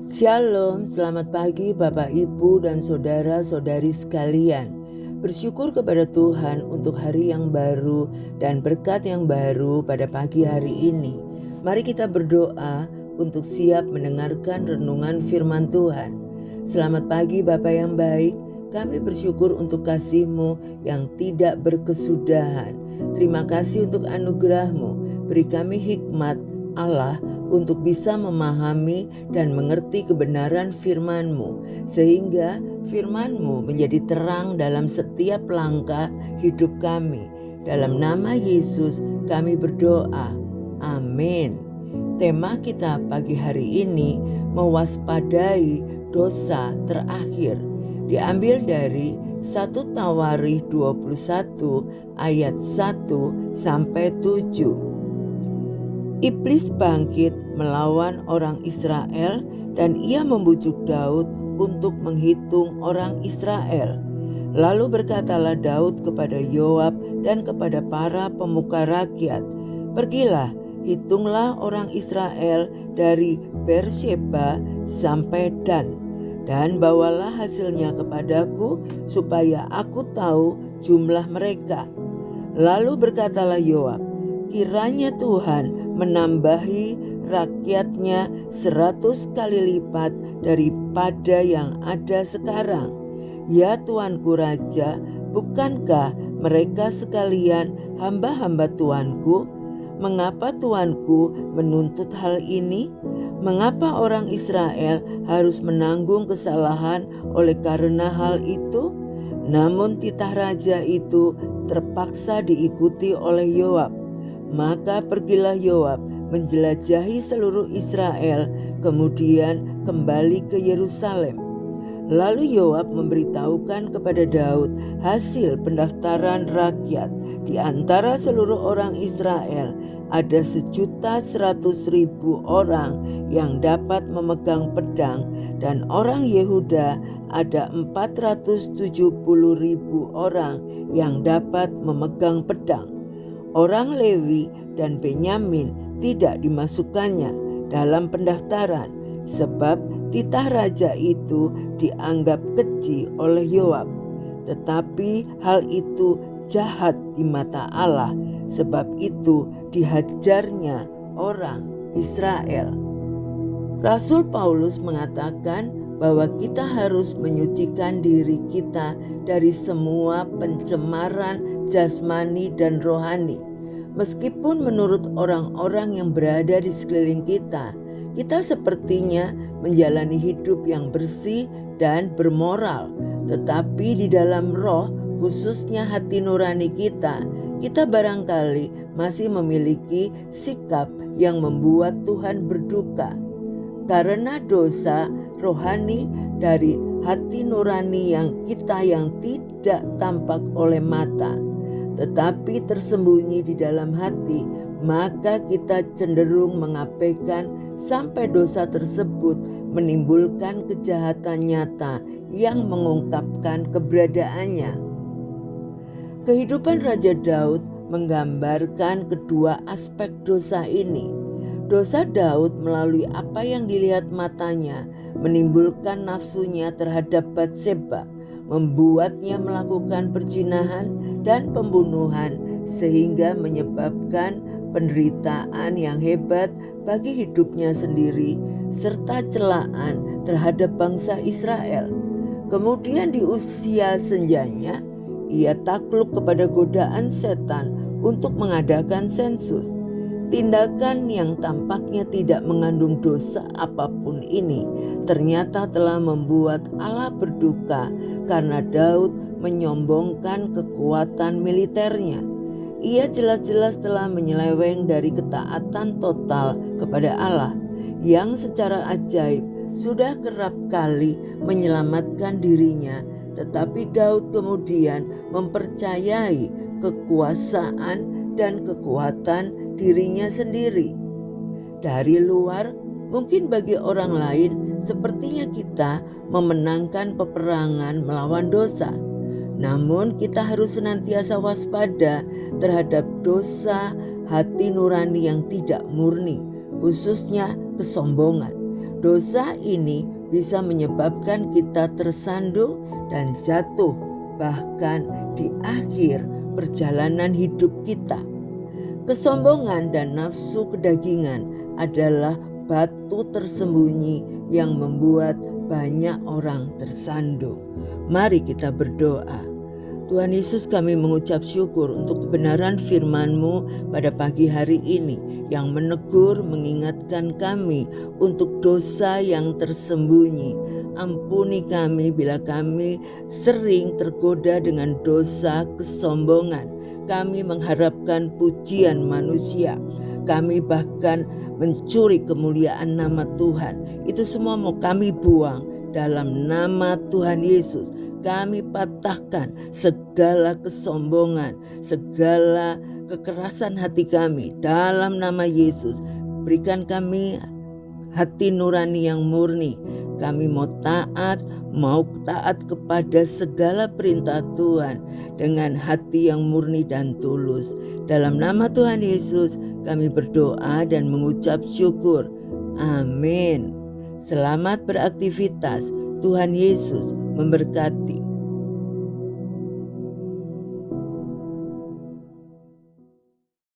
Shalom, selamat pagi Bapak Ibu dan saudara-saudari sekalian. Bersyukur kepada Tuhan untuk hari yang baru dan berkat yang baru pada pagi hari ini. Mari kita berdoa untuk siap mendengarkan renungan firman Tuhan. Selamat pagi Bapak yang baik, kami bersyukur untuk kasih-Mu yang tidak berkesudahan. Terima kasih untuk anugerah-Mu, beri kami hikmat Allah untuk bisa memahami dan mengerti kebenaran firman-Mu, sehingga firman-Mu menjadi terang dalam setiap langkah hidup kami. Dalam nama Yesus kami berdoa. Amin. Tema kita pagi hari ini, mewaspadai dosa terakhir, diambil dari 1 Tawarikh 21 ayat 1 sampai 7. Iblis bangkit melawan orang Israel dan ia membujuk Daud untuk menghitung orang Israel. Lalu berkatalah Daud kepada Yoab dan kepada para pemuka rakyat, "Pergilah, hitunglah orang Israel dari Beersheba sampai Dan, dan bawalah hasilnya kepadaku supaya aku tahu jumlah mereka." Lalu berkatalah Yoab, "Kiranya Tuhan menambahi rakyatnya 100 kali lipat daripada yang ada sekarang. Ya Tuanku Raja, bukankah mereka sekalian hamba-hamba Tuanku? Mengapa Tuanku menuntut hal ini? Mengapa orang Israel harus menanggung kesalahan oleh karena hal itu?" Namun titah raja itu terpaksa diikuti oleh Yoab. Maka pergilah Yoab menjelajahi seluruh Israel, kemudian kembali ke Yerusalem. Lalu Yoab memberitahukan kepada Daud hasil pendaftaran rakyat. Di antara seluruh orang Israel ada 1.100.000 orang yang dapat memegang pedang, dan orang Yehuda ada 470.000 orang yang dapat memegang pedang. Orang Lewi dan Benyamin tidak dimasukkannya dalam pendaftaran, sebab titah raja itu dianggap keji oleh Yoab. Tetapi hal itu jahat di mata Allah, sebab itu dihajarnya orang Israel. Rasul Paulus mengatakan bahwa kita harus menyucikan diri kita dari semua pencemaran jasmani dan rohani. Meskipun menurut orang-orang yang berada di sekeliling kita, kita sepertinya menjalani hidup yang bersih dan bermoral, tetapi di dalam roh, khususnya hati nurani kita barangkali masih memiliki sikap yang membuat Tuhan berduka. Karena dosa rohani dari hati nurani yang tidak tampak oleh mata, tetapi tersembunyi di dalam hati, maka kita cenderung mengabaikan sampai dosa tersebut menimbulkan kejahatan nyata yang mengungkapkan keberadaannya. Kehidupan Raja Daud menggambarkan kedua aspek dosa ini. Dosa Daud melalui apa yang dilihat matanya menimbulkan nafsunya terhadap Batseba, membuatnya melakukan perzinahan dan pembunuhan, sehingga menyebabkan penderitaan yang hebat bagi hidupnya sendiri serta celaan terhadap bangsa Israel. Kemudian di usia senjanya, ia takluk kepada godaan setan untuk mengadakan sensus. Tindakan yang tampaknya tidak mengandung dosa apapun ini ternyata telah membuat Allah berduka karena Daud menyombongkan kekuatan militernya. Ia jelas-jelas telah menyeleweng dari ketaatan total kepada Allah yang secara ajaib sudah kerap kali menyelamatkan dirinya, tetapi Daud kemudian mempercayai kekuasaan dan kekuatan dirinya sendiri. Dari luar, mungkin bagi orang lain sepertinya kita memenangkan peperangan melawan dosa. Namun kita harus senantiasa waspada terhadap dosa hati nurani yang tidak murni, khususnya kesombongan. Dosa ini bisa menyebabkan kita tersandung dan jatuh, bahkan di akhir perjalanan hidup kita. Kesombongan dan nafsu kedagingan adalah batu tersembunyi yang membuat banyak orang tersandung. Mari kita berdoa. Tuhan Yesus, kami mengucap syukur untuk kebenaran firman-Mu pada pagi hari ini yang menegur, mengingatkan kami untuk dosa yang tersembunyi. Ampuni kami bila kami sering tergoda dengan dosa kesombongan. Kami mengharapkan pujian manusia. Kami bahkan mencuri kemuliaan nama Tuhan. Itu semua mau kami buang. Dalam nama Tuhan Yesus, kami patahkan segala kesombongan, segala kekerasan hati kami. Dalam nama Yesus, berikan kami hati nurani yang murni. Kami mau taat kepada segala perintah Tuhan dengan hati yang murni dan tulus. Dalam nama Tuhan Yesus, kami berdoa dan mengucap syukur. Amin. Selamat beraktivitas. Tuhan Yesus memberkati.